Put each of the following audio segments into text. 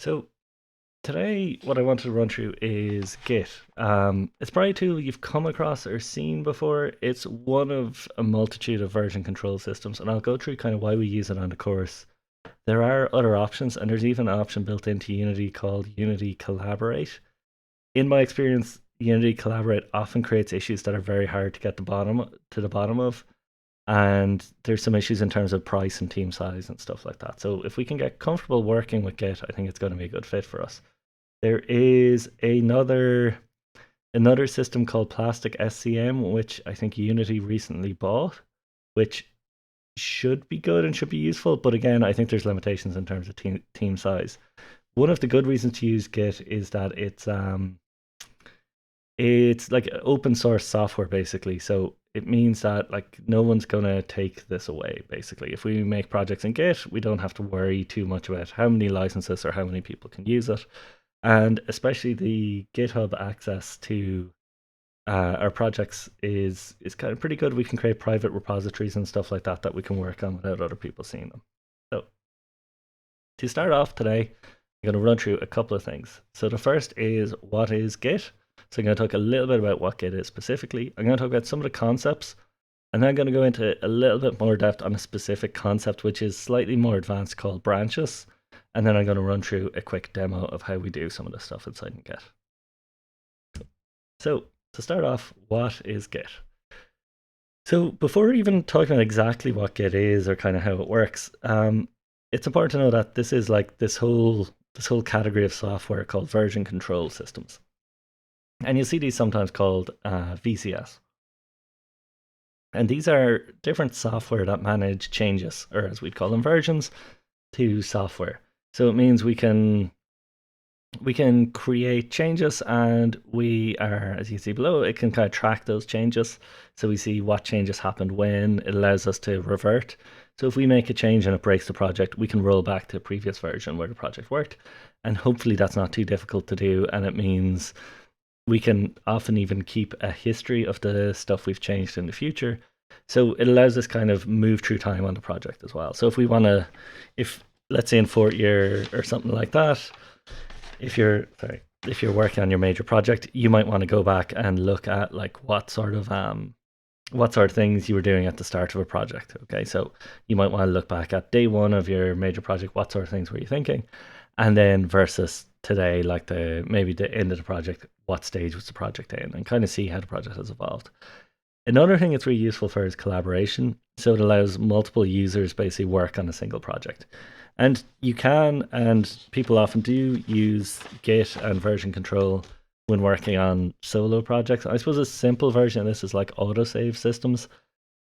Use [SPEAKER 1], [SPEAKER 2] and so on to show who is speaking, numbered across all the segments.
[SPEAKER 1] So today, what I wanted to run through is Git. It's probably a tool you've come across or seen before. It's one of a multitude of version control systems, and I'll go through kind of why we use it on the course. There are other options, and there's even an option built into Unity called Unity Collaborate. In my experience, Unity Collaborate often creates issues that are very hard to get the bottom of, and there's some issues in terms of price and team size and stuff like that. So if we can get comfortable working with Git, I think it's going to be a good fit for us. There is another system called Plastic SCM, which I think Unity recently bought, which should be good and should be useful. But again, I think there's limitations in terms of team size. One of the good reasons to use Git is that it's like open source software basically. So it means that like no one's gonna take this away basically. If we make projects in Git, we don't have to worry too much about how many licenses or how many people can use it. And especially the GitHub access to our projects is kind of pretty good. We can create private repositories and stuff like that we can work on without other people seeing them. So to start off today, I'm going to run through a couple of things. So the first is, what is Git? So I'm going to talk a little bit about what Git is specifically. I'm going to talk about some of the concepts, and then I'm going to go into a little bit more depth on a specific concept which is slightly more advanced called branches. And then I'm going to run through a quick demo of how we do some of the stuff inside Git. So to start off, what is Git? So before even talking about exactly what Git is or kind of how it works, it's important to know that this is like this whole category of software called version control systems. And you'll see these sometimes called VCS. And these are different software that manage changes, or as we'd call them, versions, to software. So it means we can create changes, and we are, as you see below, it can kind of track those changes. So we see what changes happened when. It allows us to revert. So if we make a change and it breaks the project, we can roll back to a previous version where the project worked. And hopefully that's not too difficult to do. And it means we can often even keep a history of the stuff we've changed in the future. So it allows us kind of move through time on the project as well. So if we want to, if let's say in fourth year or something like that, if you're working on your major project, you might want to go back and look at like what sort of things you were doing at the start of a project. Okay, so you might want to look back at day one of your major project. What sort of things were you thinking? And then versus today, like maybe the end of the project, what stage was the project in, and kind of see how the project has evolved. Another thing it's really useful for is collaboration. So it allows multiple users basically work on a single project. And you can, and people often do, use Git and version control when working on solo projects. I suppose a simple version of this is like autosave systems.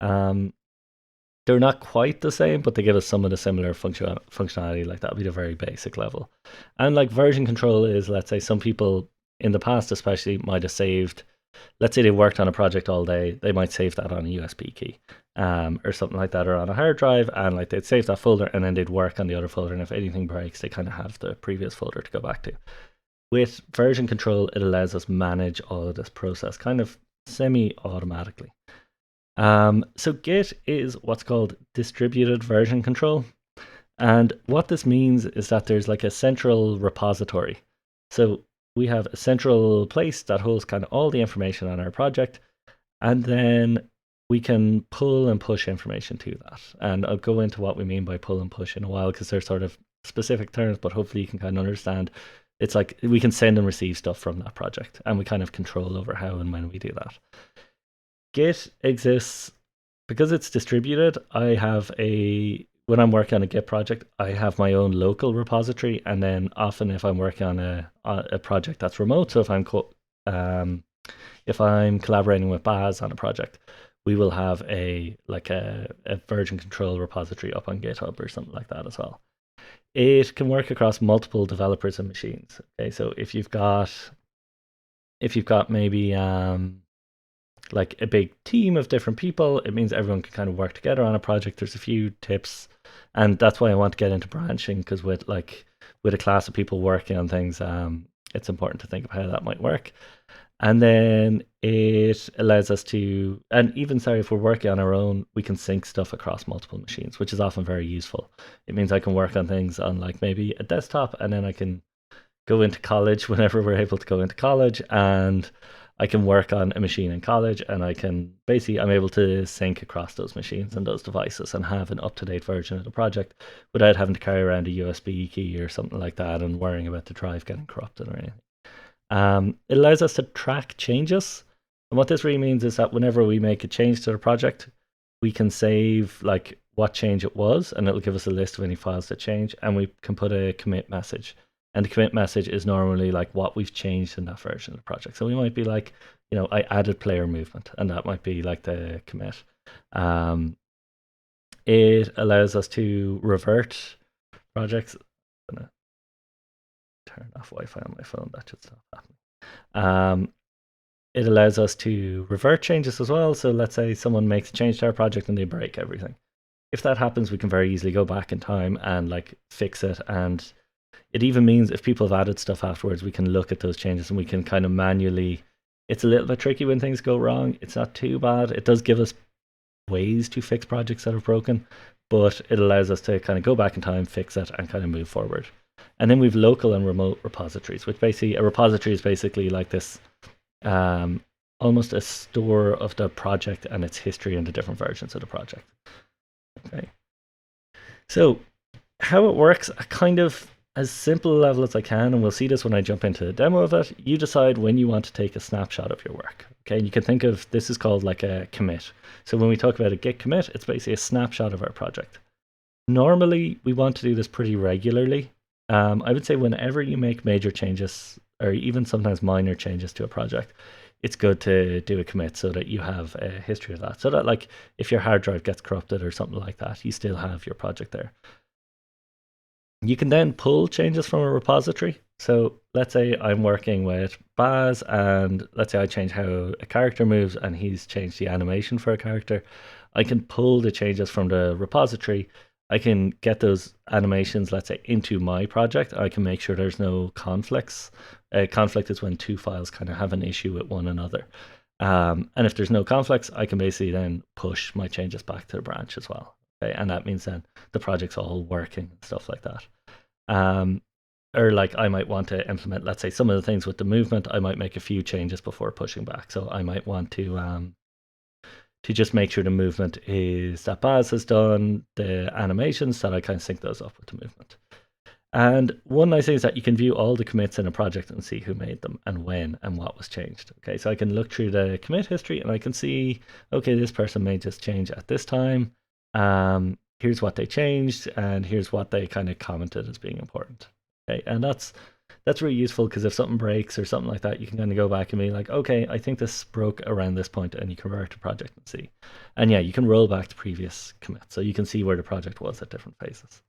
[SPEAKER 1] They're not quite the same, but they give us some of the similar functionality. Like that would be the very basic level. And like version control is, let's say some people in the past especially might have saved, let's say they worked on a project all day, they might save that on a USB key or something like that, or on a hard drive, and like they'd save that folder and then they'd work on the other folder, and if anything breaks they kind of have the previous folder to go back to. With version control, it allows us manage all of this process kind of semi-automatically. So Git is what's called distributed version control, and what this means is that there's like a central repository. So we have a central place that holds kind of all the information on our project, and then we can pull and push information to that. And I'll go into what we mean by pull and push in a while, because they're sort of specific terms, but hopefully you can kind of understand. It's like we can send and receive stuff from that project, and we kind of control over how and when we do that. Git exists because it's distributed. When I'm working on a Git project, I have my own local repository, and then often if I'm working on a project that's remote, so if I'm collaborating with Baz on a project, we will have a version control repository up on GitHub or something like that as well. It can work across multiple developers and machines. Okay, so if you've got maybe like a big team of different people, it means everyone can kind of work together on a project. There's a few tips, and that's why I want to get into branching, because with a class of people working on things, it's important to think of how that might work. And then it allows us to, and even sorry, if we're working on our own, we can sync stuff across multiple machines, which is often very useful. It means I can work on things on like maybe a desktop, and then I can go into college whenever we're able to go into college, and I can work on a machine in college, and I can basically, I'm able to sync across those machines and those devices and have an up-to-date version of the project without having to carry around a USB key or something like that and worrying about the drive getting corrupted or anything. It allows us to track changes. And what this really means is that whenever we make a change to the project, we can save like what change it was, and it'll give us a list of any files that change, and we can put a commit message. And the commit message is normally like what we've changed in that version of the project. So we might be like, I added player movement, and that might be like the commit. It allows us to revert projects. I'm gonna turn off Wi-Fi on my phone. That should stop happening. It allows us to revert changes as well. So let's say someone makes a change to our project and they break everything. If that happens, we can very easily go back in time and like fix it. And it even means if people have added stuff afterwards, we can look at those changes and we can kind of manually. It's a little bit tricky when things go wrong. It's not too bad. It does give us ways to fix projects that are broken, but it allows us to kind of go back in time, fix it, and kind of move forward. And then we've local and remote repositories, which basically a repository is basically like this almost a store of the project and its history and the different versions of the project. Okay. So how it works, kind of as simple a level as I can, and we'll see this when I jump into the demo of it. You decide when you want to take a snapshot of your work. Okay, and you can think of this is called like a commit. So when we talk about a Git commit, it's basically a snapshot of our project. Normally, we want to do this pretty regularly. I would say whenever you make major changes, or even sometimes minor changes to a project, it's good to do a commit so that you have a history of that. So that like if your hard drive gets corrupted or something like that, you still have your project there. You can then pull changes from a repository. So let's say I'm working with Baz, and let's say I change how a character moves and he's changed the animation for a character. I can pull the changes from the repository. I can get those animations, let's say, into my project. I can make sure there's no conflicts. A conflict is when two files kind of have an issue with one another. And if there's no conflicts, I can basically then push my changes back to the branch as well. Okay? And that means then the project's all working and stuff like that. Or like I might want to implement, let's say, some of the things with the movement. I might make a few changes before pushing back. So I might want to just make sure the movement is that Baz has done, the animations, that I kind of sync those up with the movement. And one nice thing is that you can view all the commits in a project and see who made them and when and what was changed. Okay, so I can look through the commit history and I can see, okay, this person made this change at this time. Here's what they changed, and here's what they kind of commented as being important. Okay, and that's really useful because if something breaks or something like that, you can kind of go back and be like, okay, I think this broke around this point, and you can revert to project and see. And yeah, you can roll back to previous commits, so you can see where the project was at different phases.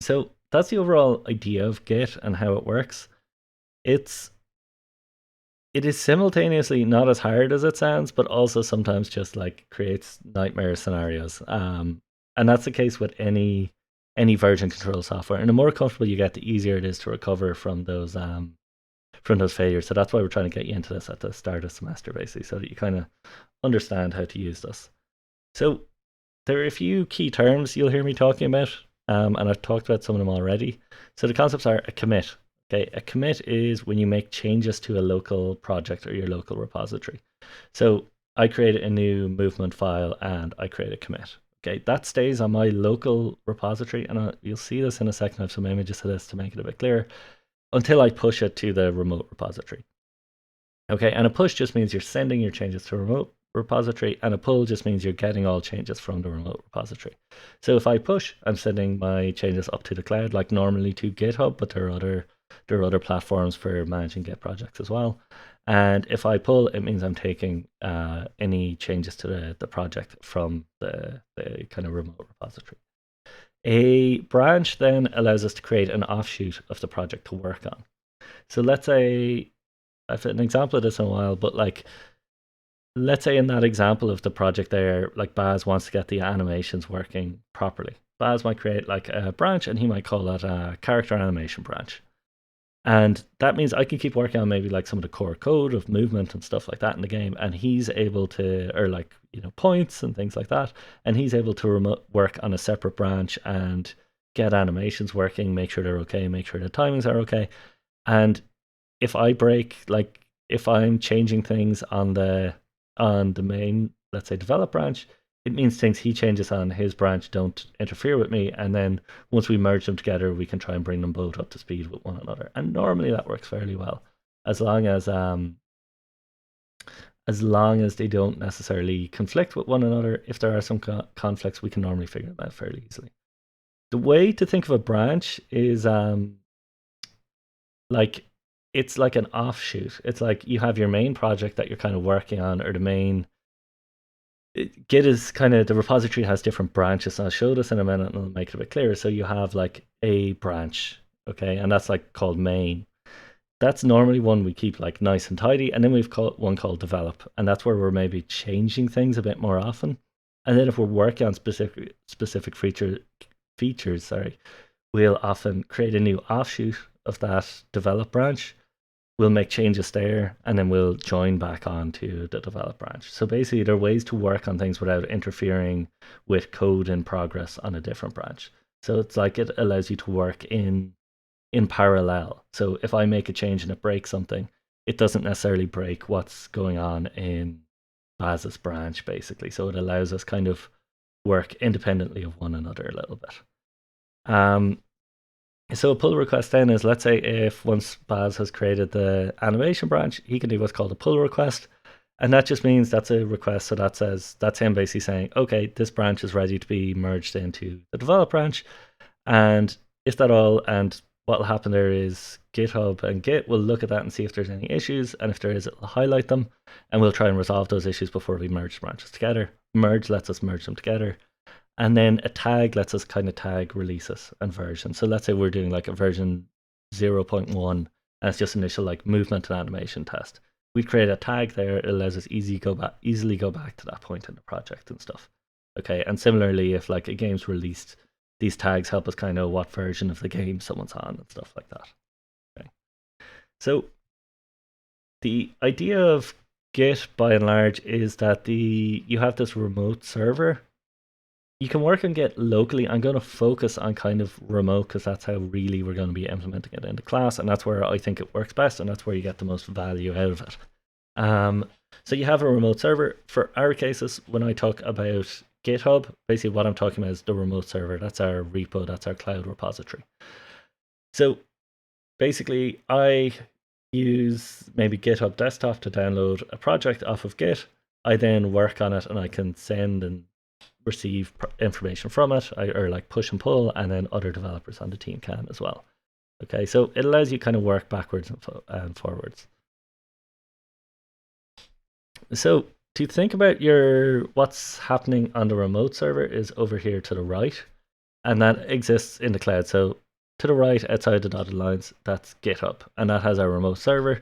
[SPEAKER 1] So that's the overall idea of Git and how it works. It is simultaneously not as hard as it sounds, but also sometimes just like creates nightmare scenarios. And that's the case with any version control software. And the more comfortable you get, the easier it is to recover from those failures. So that's why we're trying to get you into this at the start of semester, basically, so that you kind of understand how to use this. So there are a few key terms you'll hear me talking about, and I've talked about some of them already. So the concepts are a commit. Okay, a commit is when you make changes to a local project or your local repository. So I create a new movement file and I create a commit. Okay, that stays on my local repository, and you'll see this in a second. I have some images of this to make it a bit clearer, until I push it to the remote repository. Okay, and a push just means you're sending your changes to a remote repository, and a pull just means you're getting all changes from the remote repository. So if I push, I'm sending my changes up to the cloud, like normally to GitHub, but there are other platforms for managing Git projects as well. And if I pull, it means I'm taking any changes to the project from the kind of remote repository. A branch then allows us to create an offshoot of the project to work on. So let's say, I've had an example of this in a while, but like, let's say in that example of the project there, like Baz wants to get the animations working properly. Baz might create like a branch and he might call that a character animation branch. And that means I can keep working on maybe like some of the core code of movement and stuff like that in the game. And he's able to, or like, points and things like that. And he's able to remote work on a separate branch and get animations working, make sure they're okay, make sure the timings are okay. And if I break, like if I'm changing things on the main, let's say, develop branch, it means things he changes on his branch don't interfere with me. And then once we merge them together, we can try and bring them both up to speed with one another. And normally that works fairly well, as long as they don't necessarily conflict with one another. If there are some conflicts, we can normally figure them out fairly easily. The way to think of a branch is like it's like an offshoot. It's like you have your main project that you're kind of working on, or the main. Git is kind of, the repository has different branches. I'll show this in a minute and I'll make it a bit clearer. So you have like a branch, okay, and that's like called main. That's normally one we keep like nice and tidy, and then we've got one called develop, and that's where we're maybe changing things a bit more often. And then if we're working on specific features, sorry, we'll often create a new offshoot of that develop branch. We'll make changes there, and then we'll join back on to the develop branch. So basically, there are ways to work on things without interfering with code in progress on a different branch. So it's like it allows you to work in parallel. So if I make a change and it breaks something, it doesn't necessarily break what's going on in Baz's branch, basically. So it allows us kind of work independently of one another a little bit. So a pull request then is, let's say if once Baz has created the animation branch, he can do what's called a pull request. And that just means that's a request. So that says, that's him basically saying, okay, this branch is ready to be merged into the develop branch. And if that all, and what will happen there is GitHub and Git will look at that and see if there's any issues. And if there is, it'll highlight them. And we'll try and resolve those issues before we merge branches together. Merge lets us merge them together. And then a tag lets us kind of tag releases and versions. So let's say we're doing like a version 0.1 and it's just initial like movement and animation test. We'd create a tag there. It allows us easily go back to that point in the project and stuff. Okay, and similarly, if like a game's released, these tags help us kind of know what version of the game someone's on and stuff like that. Okay, so the idea of Git by and large is that you have this remote server. You can work on Git locally. I'm going to focus on kind of remote because that's how really we're going to be implementing it in the class, and that's where I think it works best, and that's where you get the most value out of it. So you have a remote server. For our cases, when I talk about GitHub, basically what I'm talking about is the remote server. That's our repo, that's our cloud repository. So basically, I use maybe GitHub Desktop to download a project off of Git. I then work on it, and I can send and receive information from it, or like push and pull, and then other developers on the team can as well. Okay, so it allows you kind of work backwards and forwards. So to think about what's happening on the remote server is over here to the right, and that exists in the cloud. So to the right, outside the dotted lines, that's GitHub, and that has our remote server.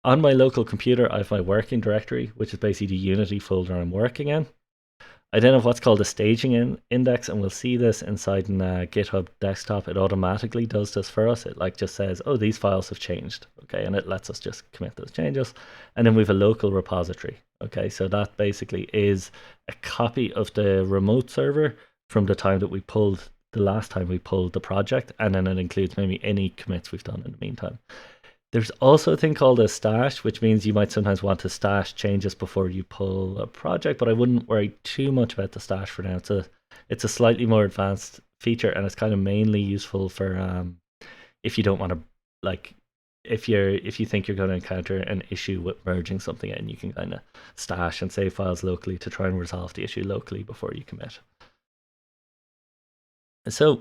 [SPEAKER 1] On my local computer, I have my working directory, which is basically the Unity folder I'm working in. I then have what's called a staging index, and we'll see this inside in GitHub Desktop. It automatically does this for us. It like just says, oh, these files have changed, okay, and it lets us just commit those changes. And then we have a local repository, okay, so that basically is a copy of the remote server from the time that the last time we pulled the project, and then it includes maybe any commits we've done in the meantime. There's also a thing called a stash, which means you might sometimes want to stash changes before you pull a project, but I wouldn't worry too much about the stash for now. It's a slightly more advanced feature, and it's kind of mainly useful for if you don't want to, like, if you think you're going to encounter an issue with merging something in, you can kind of stash and save files locally to try and resolve the issue locally before you commit. So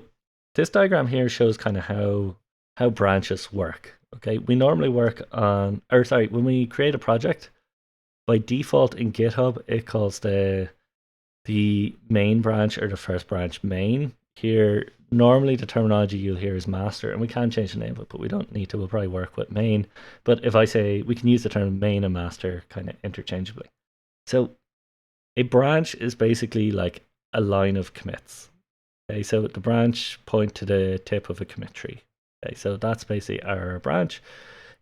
[SPEAKER 1] this diagram here shows kind of how branches work. Okay, we normally work on, when we create a project, by default in GitHub, it calls the main branch or the first branch main. Here, normally the terminology you'll hear is master, and we can change the name of it, but we don't need to. We'll probably work with main. But if I say, we can use the term main and master kind of interchangeably. So a branch is basically like a line of commits. Okay, so the branch point to the tip of a commit tree. Okay, so that's basically our branch.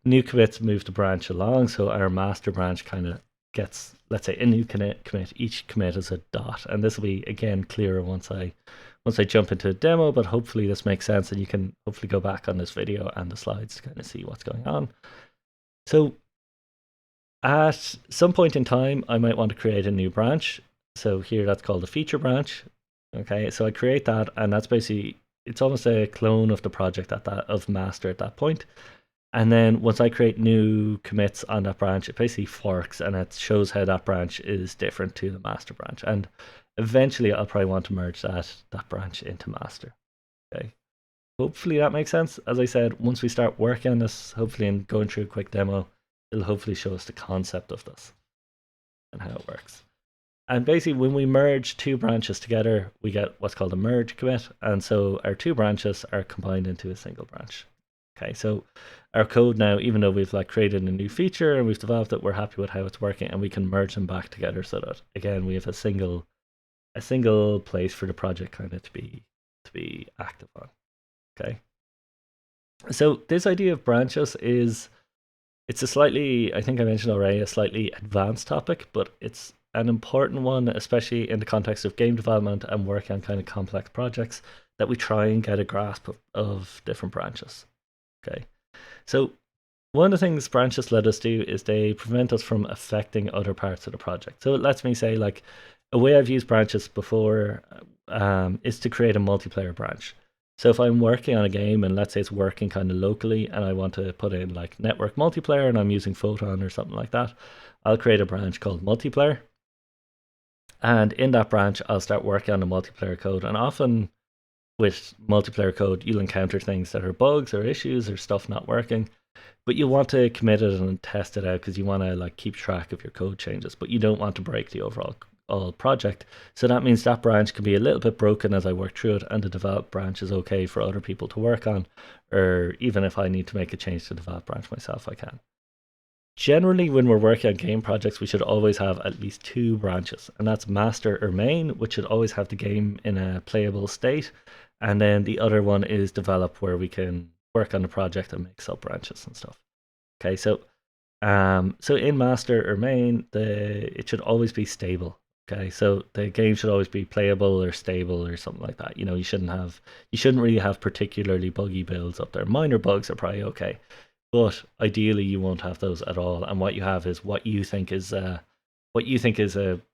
[SPEAKER 1] New commits move the branch along, so our master branch kind of gets, let's say, a new commit. Each commit is a dot, and this will be again clearer once I jump into a demo. But hopefully this makes sense, and you can hopefully go back on this video and the slides to kind of see what's going on. So at some point in time, I might want to create a new branch. So here that's called a feature branch. Okay, so I create that, and that's basically, it's almost a clone of the project of master at that point. And then once I create new commits on that branch, it basically forks and it shows how that branch is different to the master branch. And eventually I'll probably want to merge that branch into master. Okay. Hopefully that makes sense. As I said, once we start working on this, hopefully in going through a quick demo, it'll hopefully show us the concept of this and how it works. And basically when we merge two branches together, we get what's called a merge commit. And so our two branches are combined into a single branch. Okay, so our code now, even though we've like created a new feature and we've developed it, we're happy with how it's working, and we can merge them back together so that again we have a single place for the project kind of to be active on. Okay. So this idea of branches it's a slightly, I think I mentioned already, a slightly advanced topic, but it's an important one, especially in the context of game development and working on kind of complex projects, that we try and get a grasp of different branches. Okay, so one of the things branches let us do is they prevent us from affecting other parts of the project. So it lets me say, like, a way I've used branches before is to create a multiplayer branch. So if I'm working on a game and let's say it's working kind of locally and I want to put in like network multiplayer and I'm using Photon or something like that, I'll create a branch called multiplayer. And in that branch, I'll start working on the multiplayer code. And often with multiplayer code, you'll encounter things that are bugs or issues or stuff not working, but you want to commit it and test it out because you want to like keep track of your code changes, but you don't want to break the overall project. So that means that branch can be a little bit broken as I work through it, and the developed branch is okay for other people to work on, or even if I need to make a change to the developed branch myself, I can. Generally, when we're working on game projects, we should always have at least two branches, and that's master or main, which should always have the game in a playable state, and then the other one is develop, where we can work on the project and make sub branches and stuff. Okay, so in master or main, it should always be stable. Okay, so the game should always be playable or stable or something like that. You know, you shouldn't really have particularly buggy builds up there. Minor bugs are probably okay, but ideally you won't have those at all. And what you have is what you think is a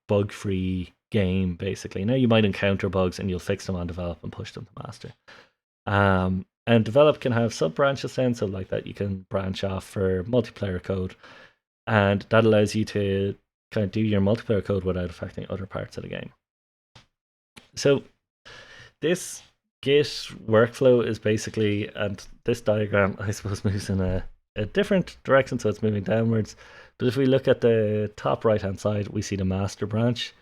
[SPEAKER 1] bug-free game, basically. Now you might encounter bugs and you'll fix them on develop and push them to master. And develop can have sub branches then, so like that you can branch off for multiplayer code, and that allows you to kind of do your multiplayer code without affecting other parts of the game. So this Git workflow is basically, and this diagram I suppose moves in a different direction, so it's moving downwards. But if we look at the top right hand side, we see the master branch,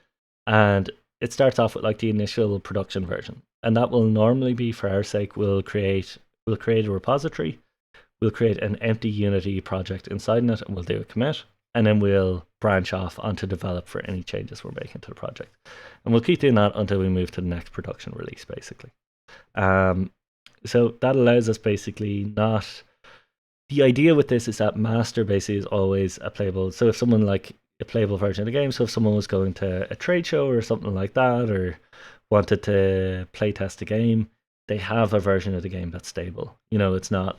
[SPEAKER 1] and it starts off with like the initial production version, and that will normally be, for our sake, we'll create a repository, we'll create an empty Unity project inside it, and we'll do a commit, and then we'll branch off onto develop for any changes we're making to the project, and we'll keep doing that until we move to the next production release, basically. So that allows us basically not. The idea with this is that master basically is always a playable. So if someone like a playable version of the game, so if someone was going to a trade show or something like that, or wanted to play test a game, they have a version of the game that's stable. You know, it's not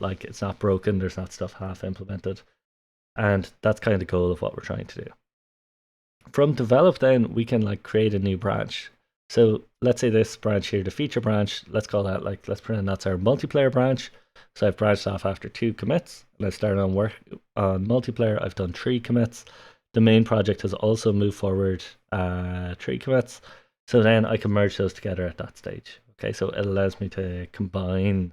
[SPEAKER 1] broken. There's not stuff half implemented, and that's kind of the goal of what we're trying to do. From develop, then we can like create a new branch. So let's say this branch here, the feature branch, let's call that let's pretend that's our multiplayer branch. So I've branched off after 2 commits, and I started on work on multiplayer. I've done 3 commits. The main project has also moved forward 3 commits. So then I can merge those together at that stage. Okay, so it allows me to combine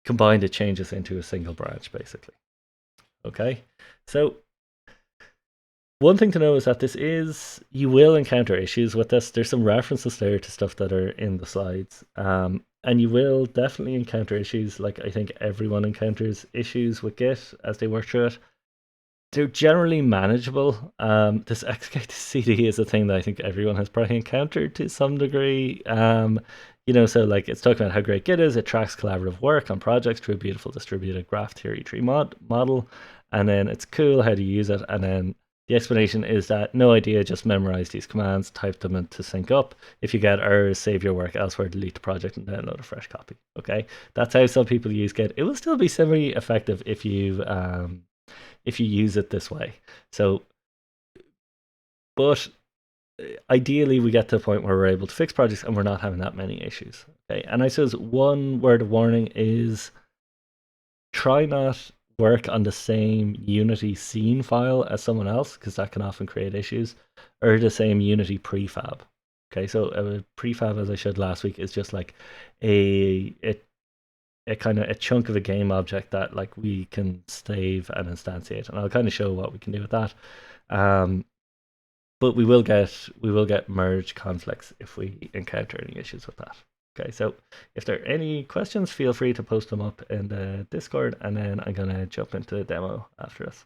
[SPEAKER 1] the changes into a single branch, basically. Okay, so one thing to know is that you will encounter issues with this. There's some references there to stuff that are in the slides. And you will definitely encounter issues. Like, I think everyone encounters issues with Git as they work through it. They're generally manageable. This execute to CD is a thing that I think everyone has probably encountered to some degree. So like it's talking about how great Git is. It tracks collaborative work on projects through a beautiful distributed graph theory tree model, and then it's cool how to use it. And then the explanation is that no idea, just memorize these commands, type them in to sync up. If you get errors, save your work elsewhere, delete the project, and download a fresh copy. Okay, that's how some people use Git. It will still be semi effective if you use it this way. So, but ideally we get to a point where we're able to fix projects and we're not having that many issues. Okay, and I suppose one word of warning is try not work on the same Unity scene file as someone else, because that can often create issues, or the same Unity prefab. Okay, so a prefab, as I showed last week, is just like a kind of a chunk of a game object that like we can save and instantiate, and I'll kind of show what we can do with that. Um, but we will get merge conflicts if we encounter any issues with that. Okay, so if there are any questions, feel free to post them up in the Discord, and then I'm gonna jump into the demo after this.